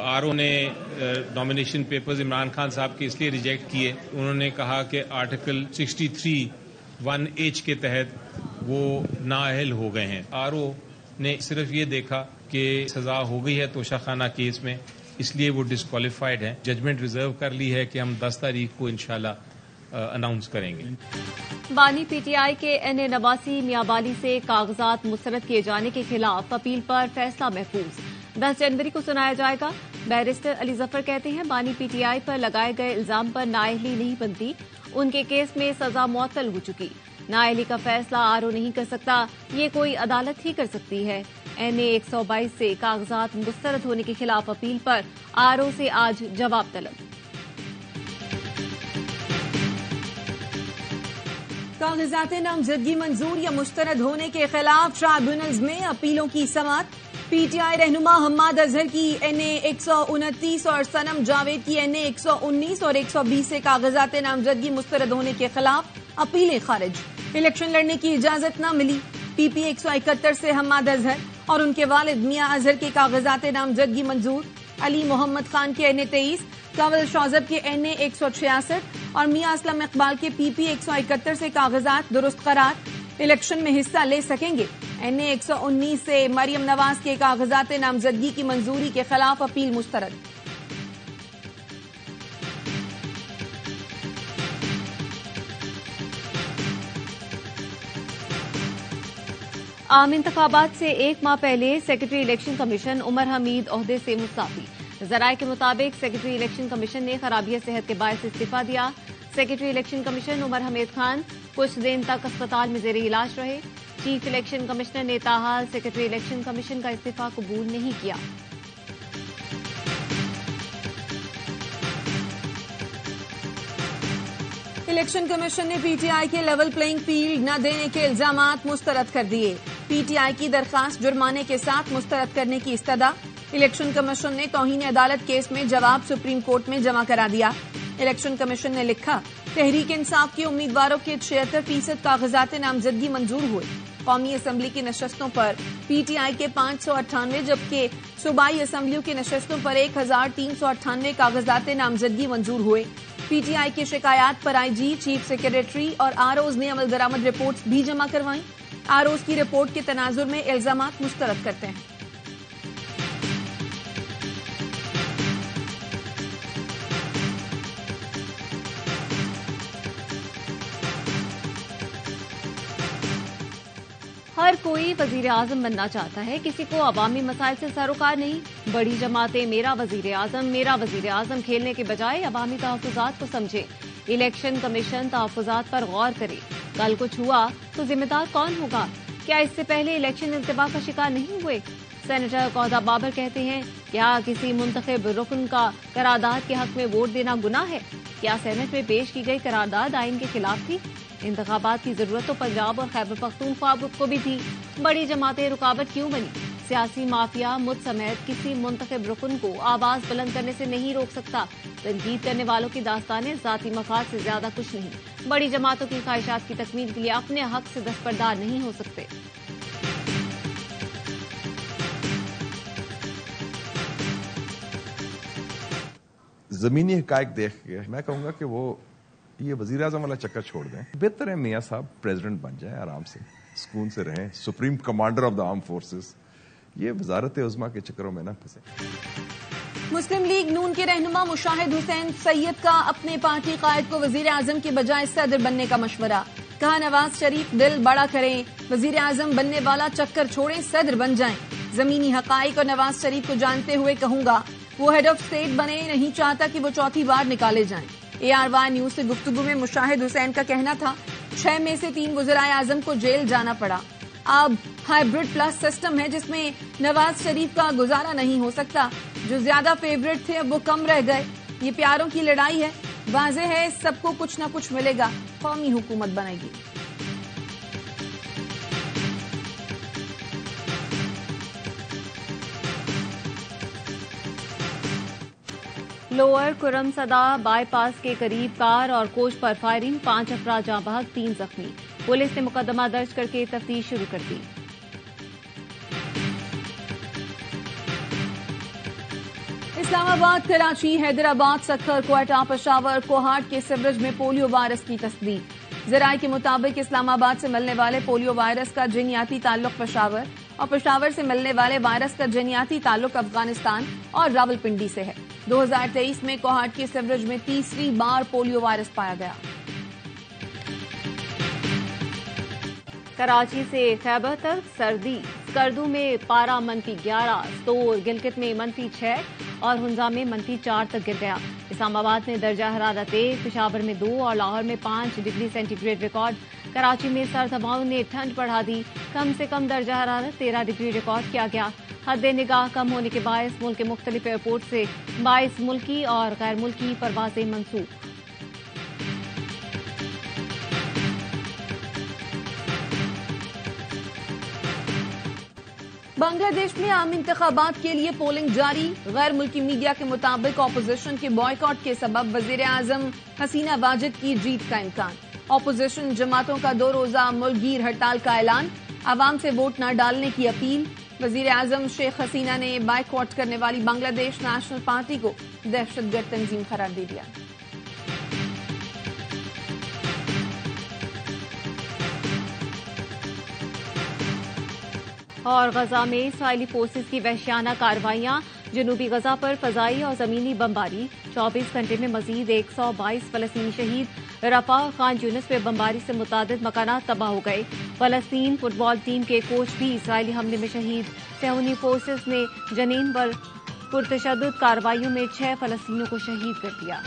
RO ने nomination papers Imran Khan साहब के इसलिए रिजेक्ट किए, उन्होंने कहा कि आर्टिकल 63(1)H के तहत वो नाअहल हो गए हैं। आरओ ने सिर्फ ये देखा कि सजा हो गई है तोशाखाना केस में, इसलिए वो डिस्क्वालिफाइड है। जजमेंट रिजर्व कर ली है कि हम 10 तारीख को इंशाल्लाह अनाउंस करेंगे। बानी पीटीआई के एनए नवासी मियांवाली से कागजात मुस्तरद किए जाने के खिलाफ अपील पर फैसला महफूज 10 जनवरी को सुनाया जाएगा। बैरिस्टर अली जफर कहते हैं बानी पीटीआई पर लगाए गए इल्जाम पर नाअहली नहीं बनती, उनके केस में सजा मुअत्तल हो चुकी। नाअहली का फैसला आरओ नहीं कर सकता, ये कोई अदालत ही कर सकती है। एनए 122 से कागजात मुस्तरद होने के खिलाफ अपील पर आरओ से आज जवाब तलब। कागजात नामजदगी मंजूर या मुस्तरद होने के खिलाफ ट्राइब्यूनल्स में अपीलों की समाअत। पीटीआई रहनुमा हम्माद अजहर की एनए 129 और सनम जावेद की एनए 119 और 120 से कागजात नामजदगी मुस्तरद होने के खिलाफ अपीलें खारिज। इलेक्शन लड़ने की इजाजत न मिली। पीपी 171 से हम्माद अजहर और उनके वालिद मियां अजहर के कागजात नामजदगी मंजूर। अली मोहम्मद खान के एनए 23, कंवल शौजब के एनए 166 और मियां असलम इकबाल के पीपी 171 से कागजात दुरुस्त करार। इलेक्शन में हिस्सा ले सकेंगे। एनए 119 से मरियम नवाज के कागजात नामजदगी की मंजूरी के खिलाफ अपील मुस्तरद। आम इंतखाबात से एक माह पहले secretary election commission Umar Hameed ओहदे से मुस्ताफी। जराये के मुताबिक सेक्रेटरी इलेक्शन कमीशन ने खराबिया सेहत के बायस इस्तीफा दिया। Secretary election commission Umar Hameed Khan कुछ दिन तक अस्पताल में जेरे इलाज रहे। चीफ इलेक्शन कमिश्नर ने ताहाल सेक्रेटरी इलेक्शन कमीशन का इस्तीफा कबूल नहीं किया। इलेक्शन कमीशन ने पीटीआई के लेवल प्लेइंग फील्ड न देने के इल्जामात मुस्तरद कर दिए। पीटीआई की दरखास्त जुर्माने के साथ मुस्तरद करने की इस्तदा। इलेक्शन कमीशन ने तौहीन अदालत केस में जवाब सुप्रीम कोर्ट में जमा करा दिया। इलेक्शन कमीशन ने लिखा, तहरीक इंसाफ के उम्मीदवारों के 76% कागजात नामजदगी मंजूर हुए। कौमी असम्बली की नशस्तों पर पीटीआई के 598 जबकि सूबाई असम्बलियों की नशस्तों पर 1398 कागजात नामजदगी मंजूर हुए। पीटीआई की शिकायत पर आईजी, चीफ सेक्रेटरी और आरओज ने अमल दरामद रिपोर्ट्स भी जमा करवाई। आरओज की रिपोर्ट के तनाजुर में इल्जामात मुस्तरद करते हैं। हर कोई वजीर आजम बनना चाहता है, किसी को अवामी मसाइल से सरोकार नहीं। बड़ी जमातें मेरा वजीर आजम खेलने के बजाय अवामी तहफ्फुजात को समझे। इलेक्शन कमीशन तहफ्फुजात पर गौर करे। कल कुछ हुआ तो जिम्मेदार कौन होगा? क्या इससे पहले इलेक्शन इंतबा का शिकार नहीं हुए? सेनेटर कौदा बाबर कहते हैं, क्या किसी मुंतखब रुकन का करारदाद के हक में वोट देना गुनाह है? क्या सेनेट में पेश की गई करारदाद आइन के खिलाफ थी? इंतखाबात की जरूरत तो पंजाब और खैबर पख्तूनख्वा को भी थी। बड़ी जमातें रुकावट क्यों बनी? सियासी माफिया मुझ समेत किसी मुंतखब रुकन को आवाज बुलंद करने से नहीं रोक सकता। तनकीद करने वालों की दास्तानें जाती मफाद से ज्यादा कुछ नहीं। बड़ी जमातों की ख्वाहिशात की तकमील के लिए अपने हक से दस्तबरदार नहीं हो सकते। जमीनी हकायक देख के मैं कहूंगा कि वो ये वजीर आजम वाला चक्कर छोड़ दें। बेहतर है मियाँ साहब प्रेसिडेंट बन जाए, आराम से सुकून से रहें, supreme commander of the arm forces. ये वजारत उज़्मा के चक्करों में ना फंसे। मुस्लिम लीग नून के रहनुमा मुशाहिद हुसैन सैयद का अपने पार्टी कायद को वजीर आजम के बजाय सदर बनने का मशवरा। कहा, नवाज शरीफ दिल बड़ा करें, वजीर आजम बनने वाला चक्कर छोड़ें, सदर बन जाएं। जमीनी हकाइक और नवाज शरीफ को जानते हुए कहूंगा, वो हेड ऑफ स्टेट बने, नहीं चाहता कि वो चौथी बार निकाले जाएं। ARY न्यूज से गुफ्तगू में मुशाहिद हुसैन का कहना था, 6 में से 3 वज़ीराए आजम को जेल जाना पड़ा। अब हाइब्रिड प्लस सिस्टम है जिसमें नवाज शरीफ का गुजारा नहीं हो सकता। जो ज्यादा फेवरेट थे अब वो कम रह गए। ये प्यारों की लड़ाई है। वाज़ेह है सबको कुछ न कुछ मिलेगा, कौमी हुकूमत बनेगी। लोअर कुरमसदा बाईपास के करीब कार और कोच पर फायरिंग, 5 अफराद जाँ बहक, 3 जख्मी। पुलिस ने मुकदमा दर्ज करके तफ्तीश शुरू कर दी। इस्लामाबाद, कराची, हैदराबाद, सक्खर, क्वेटा, पेशावर, कोहाट के सिवरेज में पोलियो वायरस की तस्दीक। ज़राए के मुताबिक इस्लामाबाद से मिलने वाले पोलियो वायरस का जिनियाती ताल्लुक पेशावर और पेशावर से मिलने वाले वायरस का जिनियाती ताल्लुक अफगानिस्तान और रावलपिंडी से है। 2023 में कोहाट के सिवरेज में तीसरी बार पोलियो वायरस पाया गया। कराची से खैबर तक सर्दी, स्कर्दू में पारा -11, स्तोर, गिलगित में -6 और हुंजा में -4 तक गिर गया। इस्लामाबाद में दर्जा हरारत 1, पेशावर में 2 और लाहौर में 5 डिग्री सेंटीग्रेड रिकॉर्ड। कराची में सर्द हवाओं ने ठंड बढ़ा दी। कम से कम दर्जा हरारत 13 डिग्री रिकॉर्ड किया गया। हद निगाह कम होने के बायस मुल्क के मुख्तलिफ एयरपोर्ट से 22 मुल्की और गैर मुल्की परवाजें मंसूख। बांग्लादेश में आम इंतखाबात के लिए पोलिंग जारी। गैर मुल्की मीडिया के मुताबिक ऑपोजिशन के बॉयकॉट के सबब वजीर आजम हसीना वाजिद की जीत का इम्कान। ऑपोजिशन जमातों का 2 रोजा मुल्कगीर हड़ताल का ऐलान। आवाम से वोट न डालने की अपील। वजीर आजम शेख हसीना ने बॉयकॉट करने वाली बांग्लादेश नेशनल पार्टी को दहशतगर्द तंजीम करार दे दिया। और गजा में इसराइली फोर्सेज की वहशियाना कार्रवाइयां, जनूबी गजा पर फजाई और जमीनी बमबारी। 24 घंटे में मजीद 122 फलस्तीनी शहीद। रफा और खान यूनिस में बमबारी से मुतादिद मकानात तबाह हो गए। फलस्तीन फुटबॉल टीम के कोच भी इसराइली हमले में शहीद। सहूनी फोर्सेज ने जनीन पर पुरतशद्दुद कार्रवाइयों में 6 फलस्तीनियों को शहीद कर दिया।